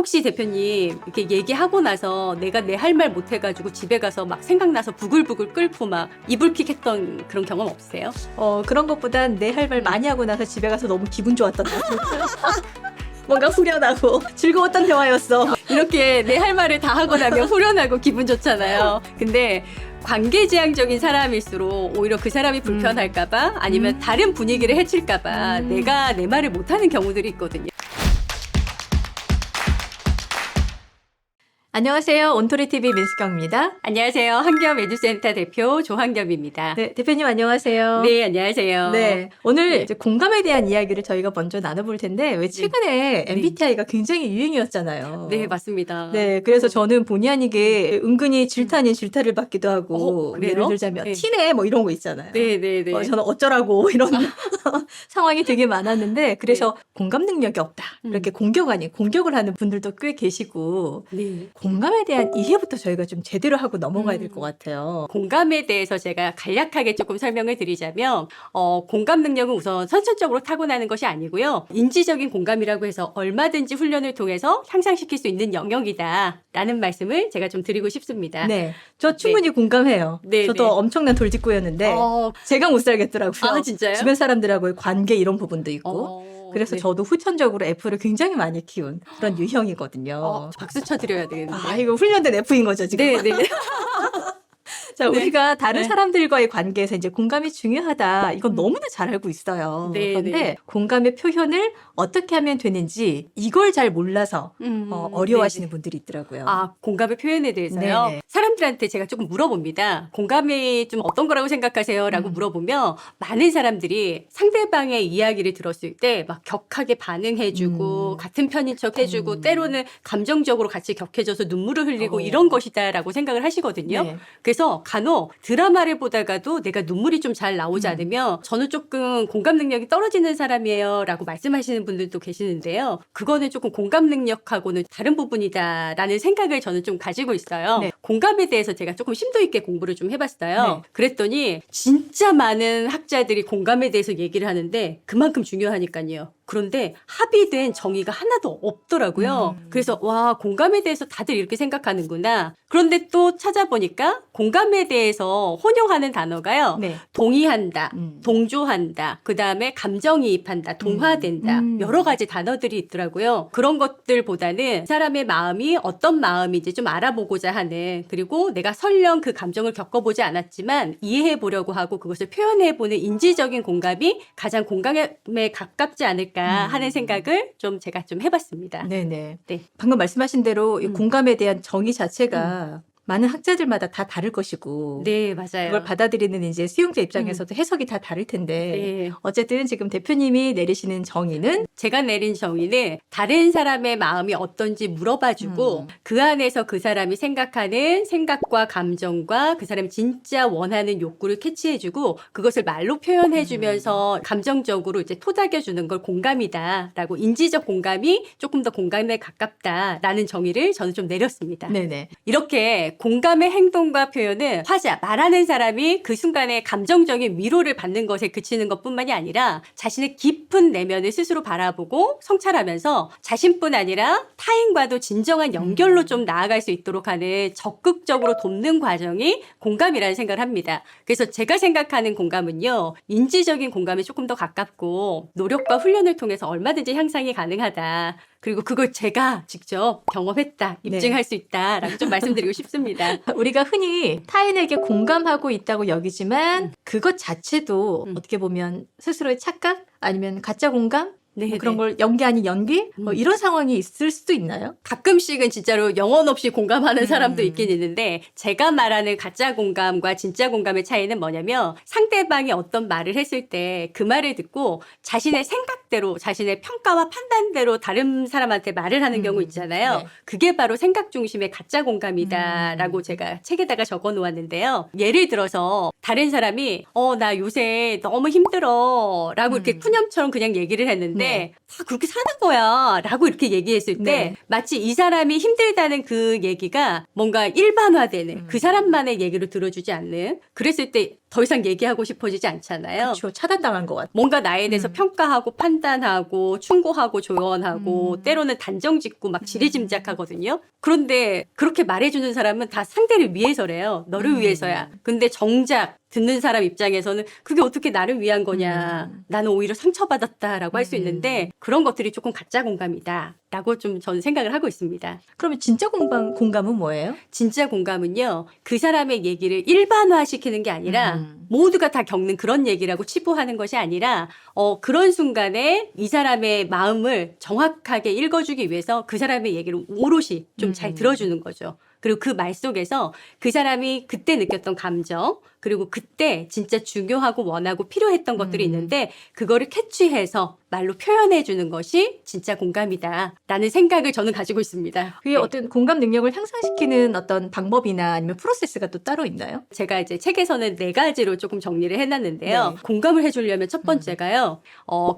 혹시 대표님 이렇게 얘기하고 나서 내가 내 할 말 못해가지고 집에 가서 막 생각나서 부글부글 끓고 막 이불킥 했던 그런 경험 없으세요? 그런 것보단 내 할 말 많이 하고 나서 집에 가서 너무 기분 좋았던 것 같아요. 뭔가 후련하고 즐거웠던 대화였어. 이렇게 내 할 말을 다 하고 나면 후련하고 기분 좋잖아요. 근데 관계지향적인 사람일수록 오히려 그 사람이 불편할까봐 아니면 다른 분위기를 해칠까봐 내가 내 말을 못하는 경우들이 있거든요. 안녕하세요. 온토리TV 민수경입니다. 안녕하세요. 한겹 에듀센터 대표 조한겹입니다. 네, 대표님 안녕하세요. 네, 안녕하세요. 네, 오늘 이제 공감에 대한 이야기를 저희가 먼저 나눠볼 텐데 왜 최근에 MBTI가 굉장히 유행이었잖아요. 네, 맞습니다. 네, 그래서 저는 본의 아니게 은근히 질타 아닌 질타를 받기도 하고 그래요? 예를 들자면 네. 티네 뭐 이런 거 있잖아요. 네, 네, 네. 저는 어쩌라고 이런 상황이 되게 많았는데 그래서 공감 능력이 없다 이렇게 공격 아닌 공격을 하는 분들도 꽤 계시고 네. 공감에 대한 이해부터 저희가 좀 제대로 하고 넘어가야 될 것 같아요. 공감에 대해서 제가 간략하게 조금 설명을 드리자면 공감 능력은 우선 선천적으로 타고나는 것이 아니고요. 인지적인 공감이라고 해서 얼마든지 훈련을 통해서 향상시킬 수 있는 영역이다라는 말씀을 제가 좀 드리고 싶습니다. 네, 저 충분히 공감해요. 네, 저도 네. 엄청난 돌직구였는데 제가 못 살겠더라고요. 아, 진짜요? 주변 사람들하고의 관계 이런 부분도 있고. 그래서 네. 저도 후천적으로 F를 굉장히 많이 키운 그런 유형이거든요. 박수 쳐드려야 되겠는데. 아, 이거 훈련된 F인 거죠, 지금? 네, 네. 자, 네. 우리가 다른 네. 사람들과의 관계에서 이제 공감이 중요하다. 이건 너무나 잘 알고 있어요. 네, 그런데 네. 공감의 표현을 어떻게 하면 되는지 이걸 잘 몰라서 어려워하시는 분들이 있더라고요. 아, 공감의 표현에 대해서요? 네네. 사람들한테 제가 조금 물어봅니다. 공감이 좀 어떤 거라고 생각하세요? 라고 물어보면 많은 사람들이 상대방의 이야기를 들었을 때 막 격하게 반응해주고 같은 편인 척 해주고 때로는 감정적으로 같이 격해져서 눈물을 흘리고 이런 것이다 라고 생각을 하시거든요. 네. 그래서 간혹 드라마를 보다가도 내가 눈물이 좀 잘 나오지 않으면 저는 조금 공감 능력이 떨어지는 사람이에요 라고 말씀하시는 분들도 계시는데요. 그거는 조금 공감 능력하고는 다른 부분이다라는 생각을 저는 좀 가지고 있어요. 네. 공감에 대해서 제가 조금 심도 있게 공부를 좀 해봤어요. 네. 그랬더니 진짜 많은 학자들이 공감에 대해서 얘기를 하는데 그만큼 중요하니까요. 그런데 합의된 정의가 하나도 없더라고요. 그래서 와, 공감에 대해서 다들 이렇게 생각하는구나. 그런데 또 찾아보니까 공감에 대해서 혼용하는 단어가요. 네. 동의한다, 동조한다, 그 다음에 감정이입한다, 동화된다. 여러 가지 단어들이 있더라고요. 그런 것들보다는 사람의 마음이 어떤 마음인지 좀 알아보고자 하는, 그리고 내가 설령 그 감정을 겪어보지 않았지만 이해해 보려고 하고 그것을 표현해 보는 인지적인 공감이 가장 공감에 가깝지 않을까 하는 생각을 좀 제가 좀 해봤습니다. 네네. 네. 방금 말씀하신 대로 이 공감에 대한 정의 자체가 많은 학자들마다 다 다를 것이고 네, 맞아요. 그걸 받아들이는 이제 수용자 입장에서도 해석이 다 다를 텐데 네. 어쨌든 지금 대표님이 내리시는 정의는 제가 내린 정의는 다른 사람의 마음이 어떤지 물어봐주고 그 안에서 그 사람이 생각하는 생각과 감정과 그 사람이 진짜 원하는 욕구를 캐치해주고 그것을 말로 표현해주면서 감정적으로 이제 토닥여주는 걸 공감이다라고, 인지적 공감이 조금 더 공감에 가깝다라는 정의를 저는 좀 내렸습니다. 네네. 이렇게 공감의 행동과 표현은 화자, 말하는 사람이 그 순간에 감정적인 위로를 받는 것에 그치는 것뿐만이 아니라 자신의 깊은 내면을 스스로 바라보고 성찰하면서 자신뿐 아니라 타인과도 진정한 연결로 좀 나아갈 수 있도록 하는 적극적으로 돕는 과정이 공감이라는 생각을 합니다. 그래서 제가 생각하는 공감은요, 인지적인 공감이 조금 더 가깝고 노력과 훈련을 통해서 얼마든지 향상이 가능하다. 그리고 그걸 제가 직접 경험했다, 입증할 수 있다라고 좀 말씀드리고 싶습니다. 우리가 흔히 타인에게 공감하고 있다고 여기지만 그것 자체도 어떻게 보면 스스로의 착각 아니면 가짜 공감 네, 뭐 그런 걸 연기 아닌 연기 뭐 이런 상황이 있을 수도 있나요? 가끔씩은 진짜로 영혼 없이 공감하는 사람도 있긴 있는데, 제가 말하는 가짜 공감과 진짜 공감의 차이는 뭐냐면 상대방이 어떤 말을 했을 때 그 말을 듣고 자신의 생각대로, 자신의 평가와 판단대로 다른 사람한테 말을 하는 경우 있잖아요. 네. 그게 바로 생각 중심의 가짜 공감이다라고 제가 책에다가 적어 놓았는데요. 예를 들어서 다른 사람이 나 요새 너무 힘들어 라고 이렇게 푸념처럼 그냥 얘기를 했는데 네. 다 그렇게 사는 거야 라고 이렇게 얘기했을 때 네. 마치 이 사람이 힘들다는 그 얘기가 뭔가 일반화되는 그 사람만의 얘기로 들어주지 않는, 그랬을 때 더 이상 얘기하고 싶어지지 않잖아요. 그렇죠. 차단당한 것 같아요. 뭔가 나에 대해서 평가하고 판단하고 충고하고 조언하고 때로는 단정짓고 막 지레짐작하거든요. 그런데 그렇게 말해주는 사람은 다 상대를 위해서래요. 너를 위해서야. 근데 정작 듣는 사람 입장에서는 그게 어떻게 나를 위한 거냐. 나는 오히려 상처받았다라고 할 수 있는데 그런 것들이 조금 가짜 공감이다. 라고 좀 저는 생각을 하고 있습니다. 그러면 진짜 공감은 뭐예요? 진짜 공감은요, 그 사람의 얘기를 일반화시키는 게 아니라 모두가 다 겪는 그런 얘기라고 치부하는 것이 아니라 그런 순간에 이 사람의 마음을 정확하게 읽어주기 위해서 그 사람의 얘기를 오롯이 좀 잘 들어주는 거죠. 그리고 그 말 속에서 그 사람이 그때 느꼈던 감정, 그리고 그때 진짜 중요하고 원하고 필요했던 것들이 있는데 그거를 캐치해서 말로 표현해 주는 것이 진짜 공감이다 라는 생각을 저는 가지고 있습니다. 그게 어떤 공감 능력을 향상시키는 어떤 방법이나 아니면 프로세스가 또 따로 있나요? 제가 이제 책에서는 4가지로 조금 정리를 해놨는데요. 네. 공감을 해주려면 첫 번째가요.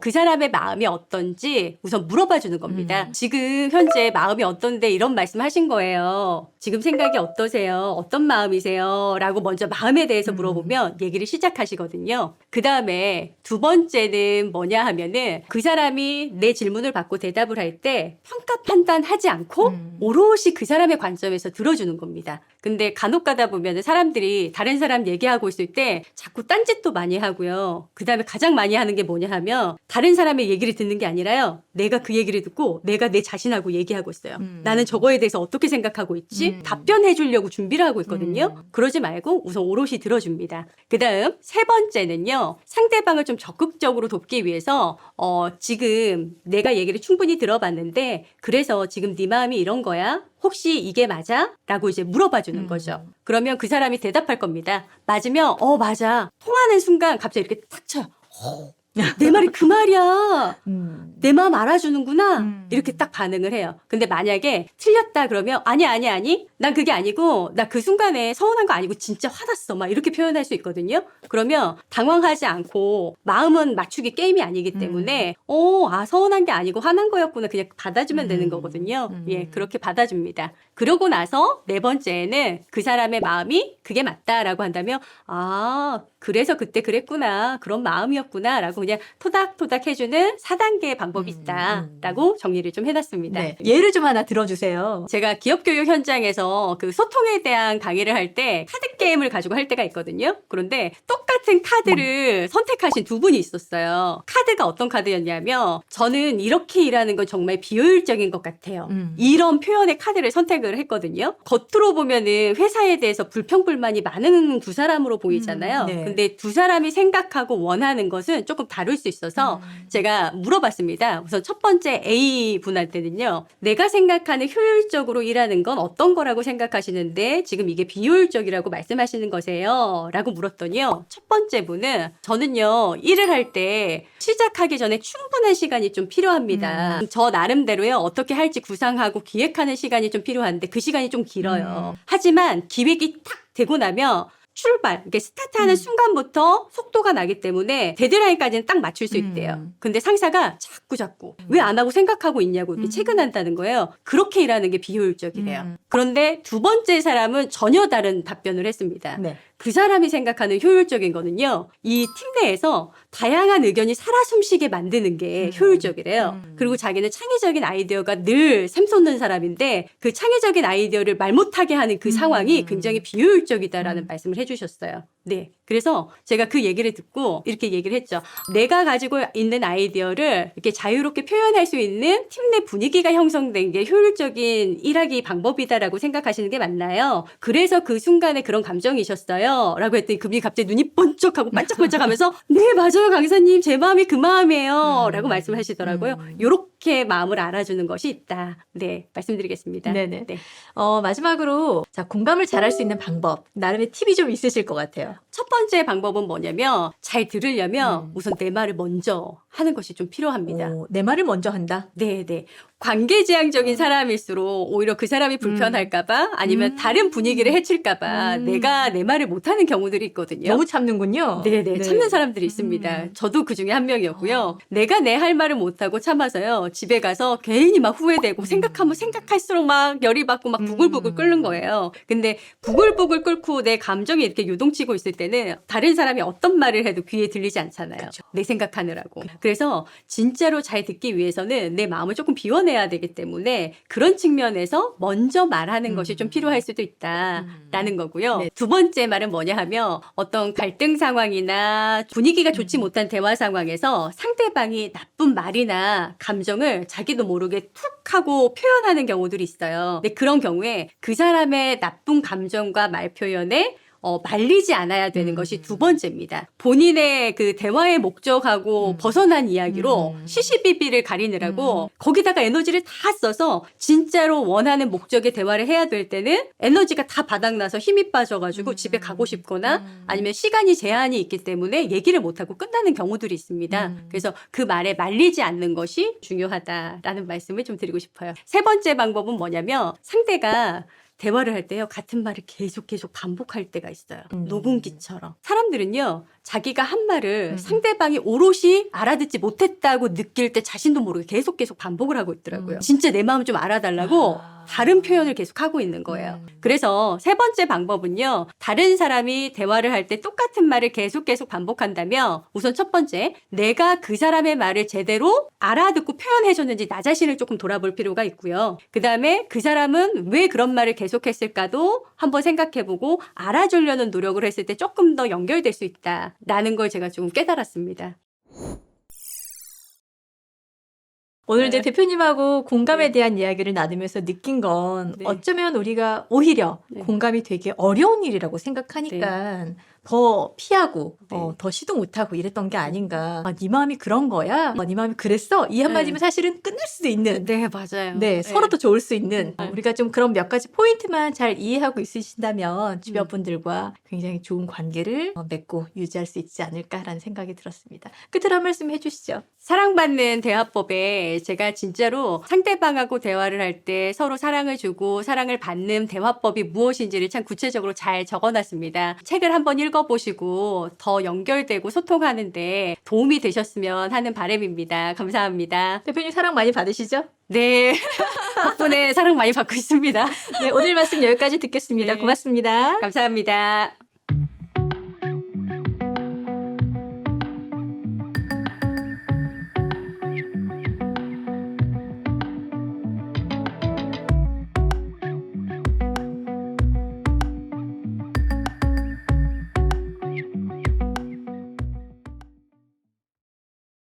그 사람의 마음이 어떤지 우선 물어봐 주는 겁니다. 지금 현재 마음이 어떤데 이런 말씀 하신 거예요. 지금 생각이 어떠세요? 어떤 마음이세요? 라고 먼저 마음에 대해서 물어보면 얘기를 시작하시거든요. 그 다음에 두 번째는 뭐냐 하면은 그 사람이 내 질문을 받고 대답을 할 때 평가 판단하지 않고 오롯이 그 사람의 관점에서 들어주는 겁니다. 근데 간혹 가다 보면 사람들이 다른 사람 얘기하고 있을 때 자꾸 딴짓도 많이 하고요. 그 다음에 가장 많이 하는 게 뭐냐 하면 다른 사람의 얘기를 듣는 게 아니라요. 내가 그 얘기를 듣고 내가 내 자신하고 얘기하고 있어요. 나는 저거에 대해서 어떻게 생각하고 있지? 답변해 주려고 준비를 하고 있거든요. 그러지 말고 우선 오롯이 들어줍니다. 그 다음 세 번째는요. 상대방을 좀 적극적으로 돕기 위해서 지금 내가 얘기를 충분히 들어봤는데 그래서 지금 네 마음이 이런 거야? 혹시 이게 맞아? 라고 이제 물어봐 주는 거죠. 그러면 그 사람이 대답할 겁니다. 맞으면 맞아. 통하는 순간 갑자기 이렇게 탁 쳐요. 내 말이 그 말이야. 내 마음 알아주는구나. 이렇게 딱 반응을 해요. 근데 만약에 틀렸다 그러면 아니. 난 그게 아니고 나 그 순간에 서운한 거 아니고 진짜 화났어. 막 이렇게 표현할 수 있거든요. 그러면 당황하지 않고 마음은 맞추기 게임이 아니기 때문에 서운한 게 아니고 화난 거였구나. 그냥 받아주면 되는 거거든요. 예, 그렇게 받아줍니다. 그러고 나서 네 번째는 그 사람의 마음이 그게 맞다라고 한다면 그래서 그때 그랬구나. 그런 마음이었구나. 라고 그냥 토닥토닥 해주는 4단계의 방법이 있다. 라고 정리를 좀 해놨습니다. 네. 예를 좀 하나 들어주세요. 제가 기업교육 현장에서 그 소통에 대한 강의를 할 때 카드 게임을 가지고 할 때가 있거든요. 그런데 똑같은 카드를 선택하신 두 분이 있었어요. 카드가 어떤 카드였냐면 저는 이렇게 일하는 건 정말 비효율적인 것 같아요. 이런 표현의 카드를 선택을 했거든요. 겉으로 보면은 회사에 대해서 불평불만이 많은 두 사람으로 보이잖아요. 네. 근데 두 사람이 생각하고 원하는 것은 조금 다를 수 있어서 제가 물어봤습니다. 우선 첫 번째 A 분한테는요. 내가 생각하는 효율적으로 일하는 건 어떤 거라고 생각하시는데 지금 이게 비효율적이라고 말씀하시는 거세요? 라고 물었더니요. 첫 번째 분은 저는요. 일을 할 때 시작하기 전에 충분한 시간이 좀 필요합니다. 저 나름대로요. 어떻게 할지 구상하고 기획하는 시간이 좀 필요한데 그 시간이 좀 길어요. 하지만 기획이 탁 되고 나면 출발, 이게 스타트하는 순간부터 속도가 나기 때문에 데드라인까지는 딱 맞출 수 있대요. 근데 상사가 자꾸 왜 안 하고 생각하고 있냐고 이렇게 체근한다는 거예요. 그렇게 일하는 게 비효율적이래요. 그런데 두 번째 사람은 전혀 다른 답변을 했습니다. 네. 그 사람이 생각하는 효율적인 거는요. 이 팀 내에서 다양한 의견이 살아 숨쉬게 만드는 게 효율적이래요. 그리고 자기는 창의적인 아이디어가 늘 샘솟는 사람인데 그 창의적인 아이디어를 말 못하게 하는 그 상황이 굉장히 비효율적이다라는 말씀을 해주셨어요. 네. 그래서 제가 그 얘기를 듣고 이렇게 얘기를 했죠. 내가 가지고 있는 아이디어를 이렇게 자유롭게 표현할 수 있는 팀 내 분위기가 형성된 게 효율적인 일하기 방법이다라고 생각하시는 게 맞나요? 그래서 그 순간에 그런 감정이셨어요? 라고 했더니 그분이 갑자기 눈이 번쩍하고 반짝반짝하면서 네 맞아요 강사님 제 마음이 그 마음이에요 라고 말씀하시더라고요. 요렇게 마음을 알아주는 것이 있다. 네 말씀드리겠습니다. 네네. 네. 마지막으로 자 공감을 잘할 수 있는 방법 나름의 팁이 좀 있으실 것 같아요. 첫 번째 방법은 뭐냐면 잘 들으려면 우선 내 말을 먼저 하는 것이 좀 필요합니다. 내 말을 먼저 한다. 네네. 관계지향적인 사람일수록 오히려 그 사람이 불편할까봐 아니면 다른 분위기를 해칠까봐 내가 내 말을 못하는 경우들이 있거든요. 너무 참는군요. 네네. 네. 참는 사람들이 있습니다. 저도 그 중에 한 명이었고요. 내가 내 할 말을 못하고 참아서요. 집에 가서 괜히 막 후회되고 생각하면 생각할수록 막 열이 받고 막 부글부글 끓는 거예요. 근데 부글부글 끓고 내 감정이 이렇게 요동치고 있을 때 때는 다른 사람이 어떤 말을 해도 귀에 들리지 않잖아요. 그쵸. 내 생각하느라고. 그래서 진짜로 잘 듣기 위해서는 내 마음을 조금 비워내야 되기 때문에 그런 측면에서 먼저 말하는 것이 좀 필요할 수도 있다라는 거고요. 네. 두 번째 말은 뭐냐 하면 어떤 갈등 상황이나 분위기가 좋지 못한 대화 상황에서 상대방이 나쁜 말이나 감정을 자기도 모르게 툭 하고 표현하는 경우들이 있어요. 근데 그런 경우에 그 사람의 나쁜 감정과 말 표현에 말리지 않아야 되는 것이 두 번째입니다. 본인의 그 대화의 목적하고 벗어난 이야기로 시시비비를 가리느라고 거기다가 에너지를 다 써서 진짜로 원하는 목적의 대화를 해야 될 때는 에너지가 다 바닥나서 힘이 빠져가지고 집에 가고 싶거나 아니면 시간이 제한이 있기 때문에 얘기를 못하고 끝나는 경우들이 있습니다. 그래서 그 말에 말리지 않는 것이 중요하다라는 말씀을 좀 드리고 싶어요. 세 번째 방법은 뭐냐면 상대가 대화를 할 때요, 같은 말을 계속 반복할 때가 있어요. 녹음기처럼. 사람들은요, 자기가 한 말을 상대방이 오롯이 알아듣지 못했다고 느낄 때 자신도 모르게 계속 반복을 하고 있더라고요. 진짜 내 마음 좀 알아달라고 다른 표현을 계속 하고 있는 거예요. 그래서 세 번째 방법은요, 다른 사람이 대화를 할 때 똑같은 말을 계속 반복한다면 우선 첫 번째, 내가 그 사람의 말을 제대로 알아듣고 표현해줬는지 나 자신을 조금 돌아볼 필요가 있고요. 그 다음에 그 사람은 왜 그런 말을 계속했을까도 한번 생각해보고 알아주려는 노력을 했을 때 조금 더 연결될 수 있다라는 걸 제가 좀 깨달았습니다. 오늘 이제 대표님하고 공감에 대한 이야기를 나누면서 느낀 건 어쩌면 우리가 오히려 공감이 되게 어려운 일이라고 생각하니까 더 피하고 더 시도 못하고 이랬던 게 아닌가. 네 마음이 그런 거야? 네 마음이 그랬어? 이 한마디면 사실은 끝날 수도 있는. 네, 맞아요. 네, 서로 더 좋을 수 있는. 우리가 좀 그런 몇 가지 포인트만 잘 이해하고 있으신다면 주변 분들과 굉장히 좋은 관계를 맺고 유지할 수 있지 않을까라는 생각이 들었습니다. 끝으로 한 말씀 해주시죠. 사랑받는 대화법에 제가 진짜로 상대방하고 대화를 할 때 서로 사랑을 주고 사랑을 받는 대화법이 무엇인지를 참 구체적으로 잘 적어놨습니다. 책을 한번 읽어보시고 더 연결되고 소통하는데 도움이 되셨으면 하는 바람입니다. 감사합니다. 대표님 사랑 많이 받으시죠? 네. 덕분에 사랑 많이 받고 있습니다. 네, 오늘 말씀 여기까지 듣겠습니다. 네. 고맙습니다. 감사합니다.